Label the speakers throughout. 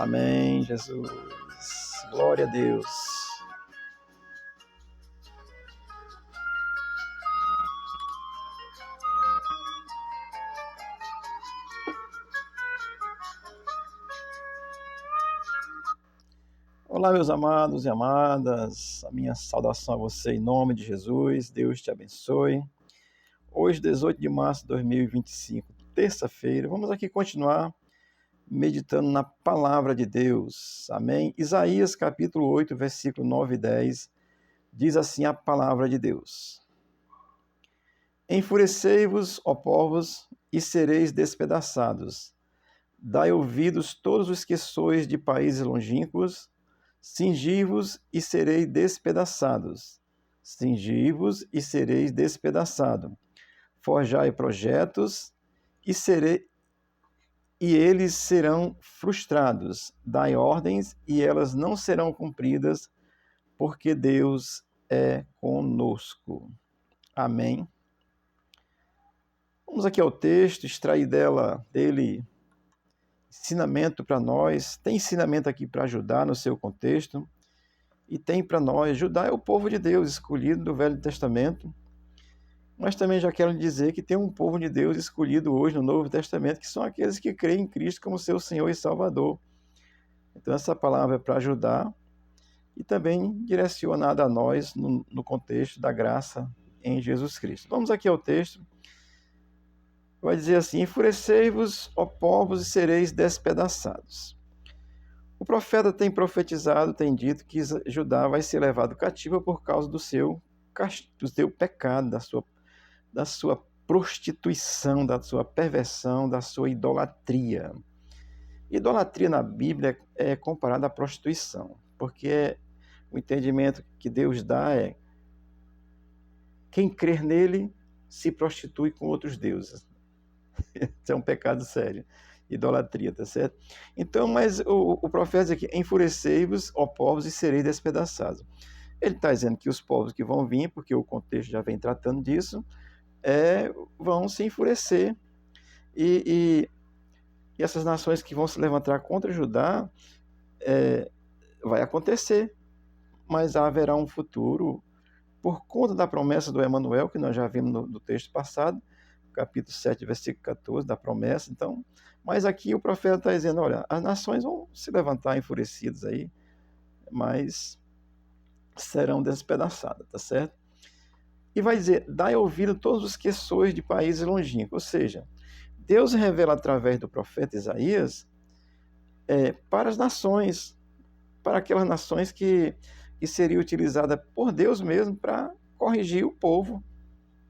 Speaker 1: Amém, Jesus. Glória a Deus. Olá, meus amados e amadas. A minha saudação a você em nome de Jesus. Deus te abençoe. Hoje, 18 de março de 2025, terça-feira, vamos aqui continuar meditando na palavra de Deus. Amém? Isaías capítulo 8, versículo 9 e 10, diz assim a palavra de Deus: Enfurecei-vos, ó povos, e sereis despedaçados. Dai ouvidos todos os que sois de países longínquos, cingi-vos e sereis despedaçados. Cingi-vos e sereis despedaçados. Forjai projetos e eles serão frustrados. Dai ordens e elas não serão cumpridas, porque Deus é conosco. Amém. Vamos aqui ao texto, extrair dele ensinamento para nós. Tem ensinamento aqui para ajudar no seu contexto. E tem para nós. Judá é o povo de Deus, escolhido do Velho Testamento. Mas também já quero dizer que tem um povo de Deus escolhido hoje no Novo Testamento, que são aqueles que creem em Cristo como seu Senhor e Salvador. Então essa palavra é para ajudar e também direcionada a nós no contexto da graça em Jesus Cristo. Vamos aqui ao texto. Vai dizer assim: Enfurecei-vos, ó povos, e sereis despedaçados. O profeta tem profetizado, tem dito que Judá vai ser levado cativo por causa do seu pecado, da sua prostituição, da sua perversão, da sua idolatria. Idolatria na Bíblia é comparada à prostituição, porque o entendimento que Deus dá é quem crer nele se prostitui com outros deuses. Isso é um pecado sério. Idolatria, tá certo? Então, mas o profeta diz aqui: enfurecei-vos, ó povos, e sereis despedaçados. Ele está dizendo que os povos que vão vir, porque o contexto já vem tratando disso, vão se enfurecer. E essas nações que vão se levantar contra Judá, vai acontecer. Mas haverá um futuro, por conta da promessa do Emanuel, que nós já vimos no texto passado, capítulo 7, versículo 14, da promessa. Então, mas aqui o profeta está dizendo: olha, as nações vão se levantar enfurecidas aí, mas serão despedaçadas, tá certo? E vai dizer: dai ouvido todos os que sois de países longínquos. Ou seja, Deus revela através do profeta Isaías para as nações, para aquelas nações que seria utilizada por Deus mesmo para corrigir o povo,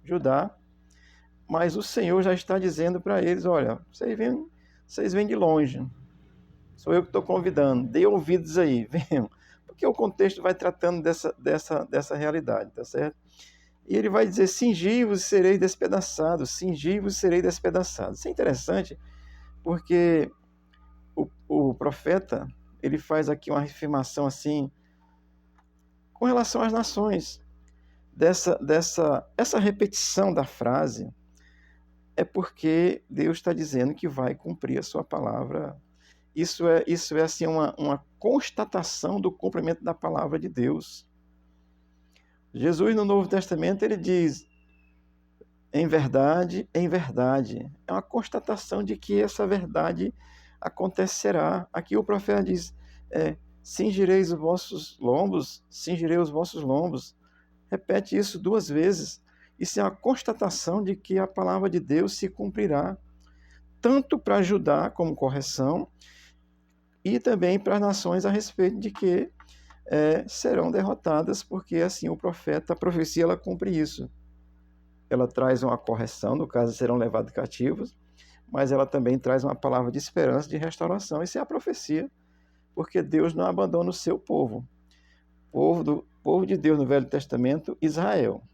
Speaker 1: Judá. Mas o Senhor já está dizendo para eles: olha, vocês vêm de longe, sou eu que estou convidando, dê ouvidos aí, venham. Porque o contexto vai tratando dessa realidade, tá certo? E ele vai dizer: cingi-vos e sereis despedaçados, cingi-vos e sereis despedaçados. Isso é interessante, porque o profeta, ele faz aqui uma afirmação assim, com relação às nações. Essa repetição da frase é porque Deus está dizendo que vai cumprir a sua palavra. Isso é assim, uma constatação do cumprimento da palavra de Deus. Jesus, no Novo Testamento, ele diz: em verdade, em verdade. É uma constatação de que essa verdade acontecerá. Aqui o profeta diz: cingirei os vossos lombos, cingirei os vossos lombos. Repete isso 2 vezes. Isso é uma constatação de que a palavra de Deus se cumprirá, tanto para ajudar como correção, e também para as nações a respeito de que serão derrotadas, porque assim o profeta, a profecia, ela cumpre isso. Ela traz uma correção, no caso serão levados cativos, mas ela também traz uma palavra de esperança, de restauração. Isso é a profecia, porque Deus não abandona o seu povo. Povo de Deus no Velho Testamento, Israel.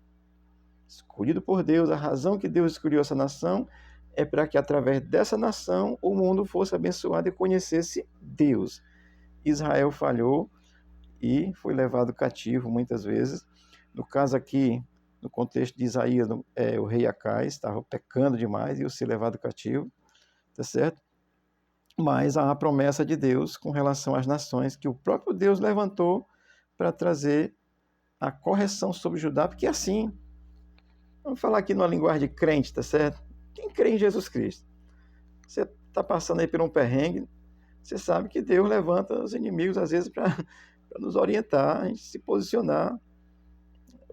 Speaker 1: Escolhido por Deus, a razão que Deus escolheu essa nação é para que através dessa nação o mundo fosse abençoado e conhecesse Deus. Israel falhou e foi levado cativo muitas vezes. No caso aqui, no contexto de Isaías, o rei Acais estava pecando demais e ia ser levado cativo, tá certo? mas há a promessa de Deus com relação às nações que o próprio Deus levantou para trazer a correção sobre Judá, porque assim, vamos falar aqui numa linguagem de crente, tá certo? Quem crê em Jesus Cristo? Você está passando aí por um perrengue, você sabe que Deus levanta os inimigos às vezes para nos orientar, a gente se posicionar.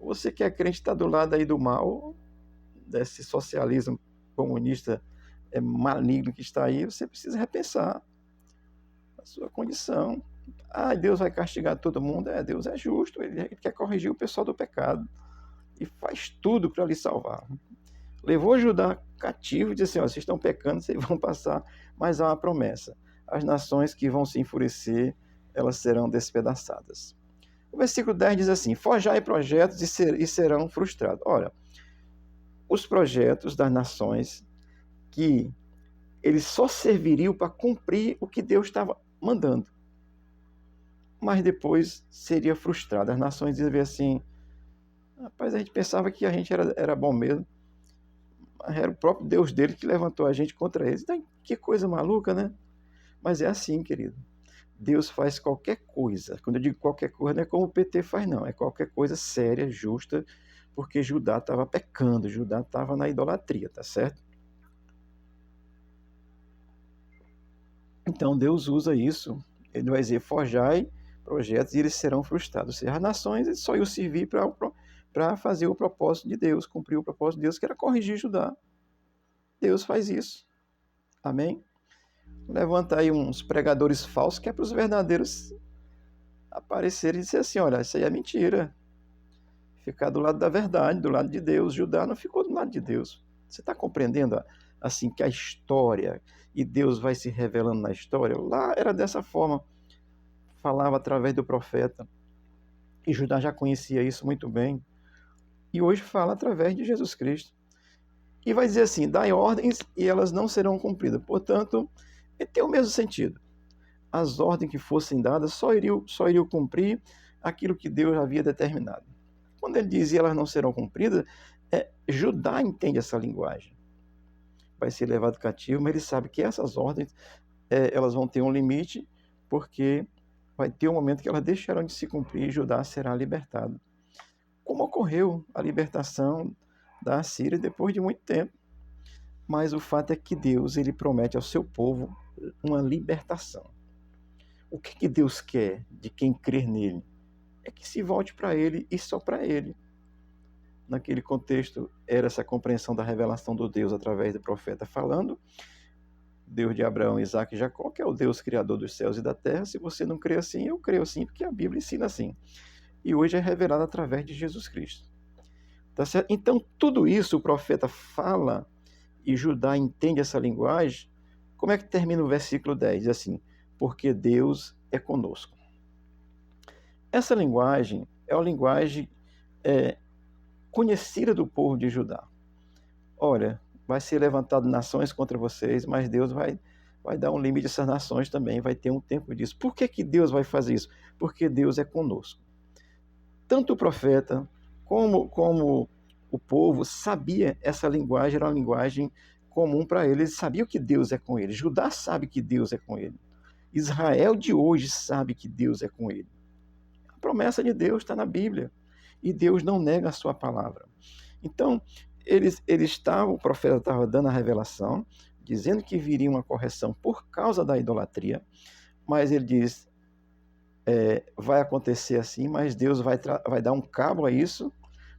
Speaker 1: Você que é crente está do lado aí do mal, desse socialismo comunista maligno que está aí, você precisa repensar a sua condição. Ah, Deus vai castigar todo mundo. Deus é justo, ele quer corrigir o pessoal do pecado e faz tudo para lhe salvar. Levou Judá cativo e disse assim, vocês estão pecando, vocês vão passar, mas há uma promessa. As nações que vão se enfurecer, elas serão despedaçadas. O versículo 10 diz assim, forjai projetos e serão frustrados. Ora, os projetos das nações que eles só serviriam para cumprir o que Deus estava mandando. Mas depois seria frustrado. As nações diziam assim, rapaz, a gente pensava que a gente era bom mesmo. Era o próprio Deus dele que levantou a gente contra eles. Então, que coisa maluca, né? Mas é assim, querido. Deus faz qualquer coisa. Quando eu digo qualquer coisa, não é como o PT faz, não. É qualquer coisa séria, justa, porque Judá estava pecando, Judá estava na idolatria, tá certo? Então Deus usa isso. Ele vai dizer, forjai projetos e eles serão frustrados. Ou seja, as nações só iam servir para fazer o propósito de Deus, cumprir o propósito de Deus, que era corrigir Judá. Deus faz isso. Amém? Levanta aí uns pregadores falsos que é para os verdadeiros aparecerem e dizer assim, olha, isso aí é mentira. Ficar do lado da verdade, do lado de Deus. Judá não ficou do lado de Deus. Você está compreendendo assim que a história e Deus vai se revelando na história? Lá era dessa forma. Falava através do profeta. E Judá já conhecia isso muito bem. E hoje fala através de Jesus Cristo. E vai dizer assim, dai ordens e elas não serão cumpridas. Portanto, tem o mesmo sentido. As ordens que fossem dadas só iriam cumprir aquilo que Deus havia determinado. Quando ele dizia elas não serão cumpridas, Judá entende essa linguagem. Vai ser levado cativo, mas ele sabe que essas ordens elas vão ter um limite, porque vai ter um momento que elas deixarão de se cumprir e Judá será libertado. Como ocorreu a libertação da Assíria depois de muito tempo. Mas o fato é que Deus ele promete ao seu povo uma libertação. O que Deus quer de quem crer nele? É que se volte para ele e só para ele. Naquele contexto, era essa compreensão da revelação do Deus através do profeta falando, Deus de Abraão, Isaac e Jacó, que é o Deus criador dos céus e da terra. Se você não crê assim, eu creio assim, porque a Bíblia ensina assim. E hoje é revelado através de Jesus Cristo. Tá certo? Então, tudo isso o profeta fala e Judá entende essa linguagem. Como é que termina o versículo 10? Diz assim, porque Deus é conosco. Essa linguagem é uma linguagem conhecida do povo de Judá. Olha, vai ser levantado nações contra vocês, mas Deus vai dar um limite a essas nações também, vai ter um tempo disso. Por que Deus vai fazer isso? Porque Deus é conosco. Tanto o profeta como o povo sabia essa linguagem, era uma linguagem comum para eles, eles sabiam que Deus é com eles. Judá sabe que Deus é com ele. Israel de hoje sabe que Deus é com ele. A promessa de Deus está na Bíblia. E Deus não nega a sua palavra. Então, o profeta estava dando a revelação, dizendo que viria uma correção por causa da idolatria, mas ele diz, vai acontecer assim, mas Deus vai dar um cabo a isso,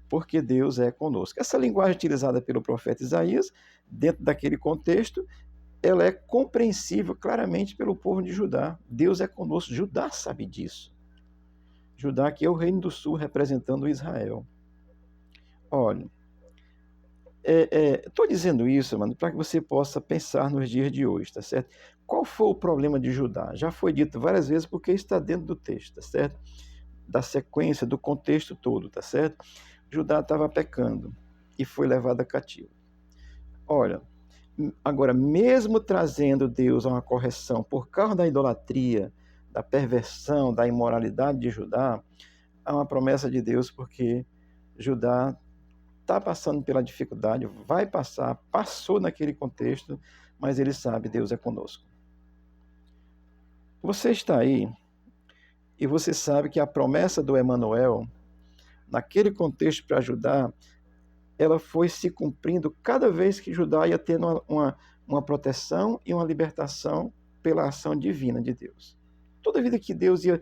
Speaker 1: porque Deus é conosco. Essa linguagem utilizada pelo profeta Isaías, dentro daquele contexto, ela é compreensível claramente pelo povo de Judá. Deus é conosco, Judá sabe disso. Judá que é o reino do sul representando Israel. Olha, estou dizendo isso, mano, para que você possa pensar nos dias de hoje, tá certo? Qual foi o problema de Judá? Já foi dito várias vezes porque está dentro do texto, tá certo? Da sequência, do contexto todo, tá certo? Judá estava pecando e foi levado a cativo. Olha, agora, mesmo trazendo Deus a uma correção por causa da idolatria, da perversão, da imoralidade de Judá, há uma promessa de Deus porque Judá está passando pela dificuldade, vai passar, passou naquele contexto, mas ele sabe, Deus é conosco. Você está aí e você sabe que a promessa do Emanuel, naquele contexto para Judá, ela foi se cumprindo cada vez que Judá ia tendo uma proteção e uma libertação pela ação divina de Deus. Toda vida que Deus ia,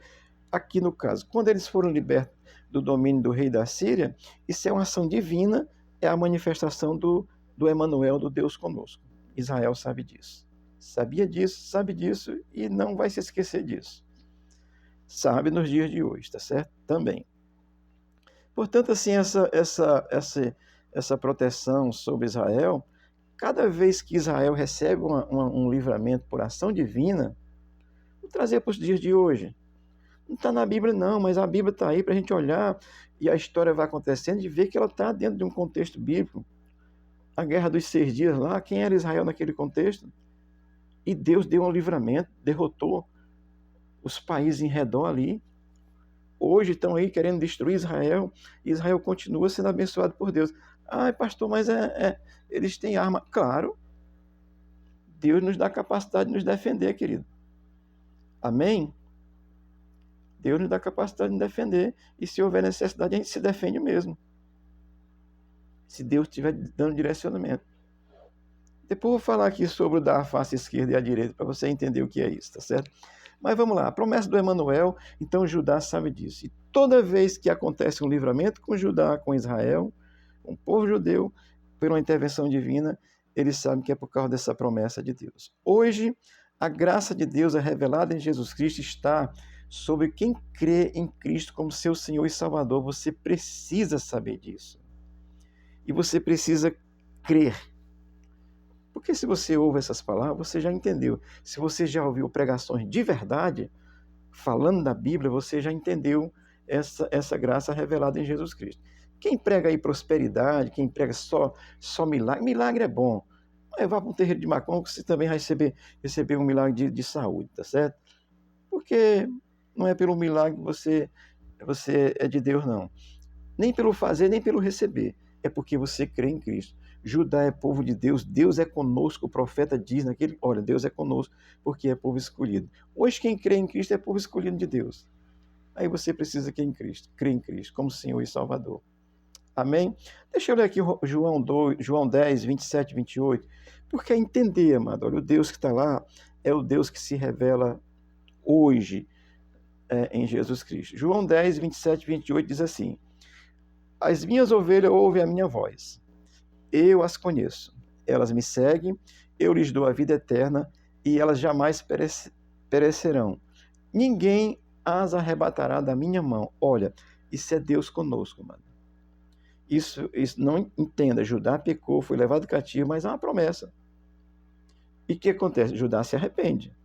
Speaker 1: aqui no caso, quando eles foram libertos do domínio do rei da Síria, isso é uma ação divina, é a manifestação do Emanuel, do Deus conosco. Israel sabe disso. Sabia disso, sabe disso e não vai se esquecer disso. Sabe nos dias de hoje, tá certo? Também. Portanto, assim, essa proteção sobre Israel, cada vez que Israel recebe um livramento por ação divina, vou trazer para os dias de hoje. Não está na Bíblia, não, mas a Bíblia está aí para a gente olhar e a história vai acontecendo e ver que ela está dentro de um contexto bíblico. A Guerra dos 6 Dias lá, quem era Israel naquele contexto? E Deus deu um livramento, derrotou os países em redor ali. Hoje estão aí querendo destruir Israel, e Israel continua sendo abençoado por Deus. Ah, pastor, mas eles têm arma. Claro, Deus nos dá a capacidade de nos defender, querido. Amém? Deus nos dá a capacidade de nos defender, e se houver necessidade, a gente se defende mesmo. Se Deus estiver dando direcionamento. Depois eu vou falar aqui sobre o da face esquerda e a direita, para você entender o que é isso, tá certo? Mas vamos lá, a promessa do Emanuel, então Judá sabe disso. E toda vez que acontece um livramento com Judá, com Israel, com o povo judeu, por uma intervenção divina, eles sabem que é por causa dessa promessa de Deus. Hoje, a graça de Deus é revelada em Jesus Cristo, está sobre quem crê em Cristo como seu Senhor e Salvador. Você precisa saber disso. E você precisa crer. Porque se você ouve essas palavras, você já entendeu. Se você já ouviu pregações de verdade, falando da Bíblia, você já entendeu essa graça revelada em Jesus Cristo. Quem prega aí prosperidade, quem prega só milagre, milagre é bom. Mas vá para um terreiro de macumba que você também vai receber um milagre de saúde, tá certo? Porque não é pelo milagre que você é de Deus, não. Nem pelo fazer, nem pelo receber. É porque você crê em Cristo. Judá é povo de Deus, Deus é conosco, o profeta diz naquele, olha, Deus é conosco porque é povo escolhido. Hoje quem crê em Cristo é povo escolhido de Deus. Aí você precisa crer em Cristo como Senhor e Salvador. Amém? Deixa eu ler aqui João 10, 27 e 28, porque é entender, amado, olha, o Deus que está lá é o Deus que se revela hoje em Jesus Cristo. João 10, 27 e 28 diz assim: as minhas ovelhas ouvem a minha voz. Eu as conheço. Elas me seguem, eu lhes dou a vida eterna e elas jamais perecerão. Ninguém as arrebatará da minha mão. Olha, isso é Deus conosco, mano. Isso não entenda. Judá pecou, foi levado cativo, mas é uma promessa. E o que acontece? Judá se arrepende.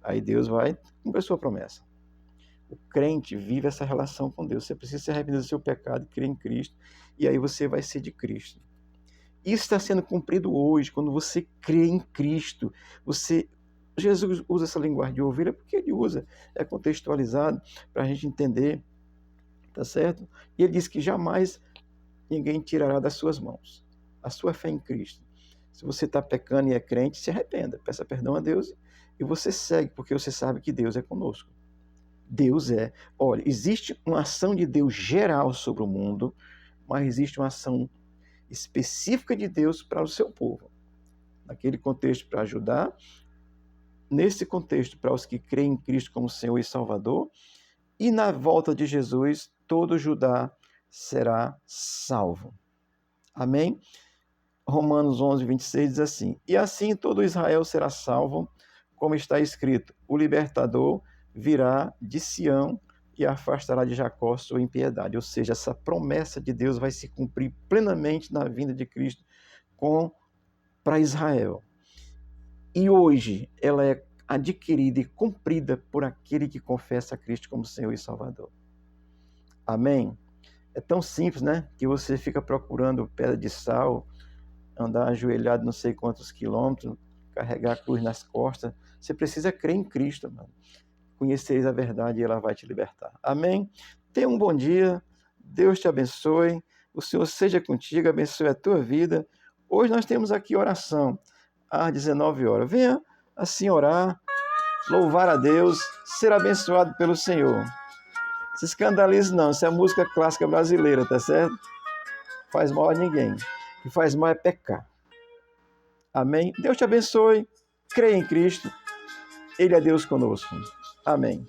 Speaker 1: Aí Deus vai cumprir a sua promessa. O crente vive essa relação com Deus. Você precisa se arrepender do seu pecado, crer em Cristo, e aí você vai ser de Cristo. Isso está sendo cumprido hoje, quando você crê em Cristo. Jesus usa essa linguagem de ovelha porque ele usa, é contextualizado para a gente entender, tá certo? E ele diz que jamais ninguém tirará das suas mãos a sua fé em Cristo. Se você está pecando e é crente, se arrependa, peça perdão a Deus e você segue, porque você sabe que Deus é conosco. Deus é. Olha, existe uma ação de Deus geral sobre o mundo, mas existe uma ação específica de Deus para o seu povo. Naquele contexto para ajudar, nesse contexto para os que creem em Cristo como Senhor e Salvador, e na volta de Jesus, todo Judá será salvo. Amém? Romanos 11, 26 diz assim: e assim todo Israel será salvo, como está escrito: o libertador virá de Sião e afastará de Jacó sua impiedade. Ou seja, essa promessa de Deus vai se cumprir plenamente na vinda de Cristo para Israel. E hoje ela é adquirida e cumprida por aquele que confessa a Cristo como Senhor e Salvador. Amém? É tão simples, né? Que você fica procurando pedra de sal, andar ajoelhado não sei quantos quilômetros, carregar a cruz nas costas. Você precisa crer em Cristo, mano. Conhecereis a verdade e ela vai te libertar. Amém? Tenha um bom dia. Deus te abençoe. O Senhor seja contigo, abençoe a tua vida. Hoje nós temos aqui oração às 19 horas. Venha assim orar, louvar a Deus, ser abençoado pelo Senhor. Se escandalize não, isso é música clássica brasileira, tá certo? Faz mal a ninguém. O que faz mal é pecar. Amém? Deus te abençoe. Creia em Cristo. Ele é Deus conosco. Amém.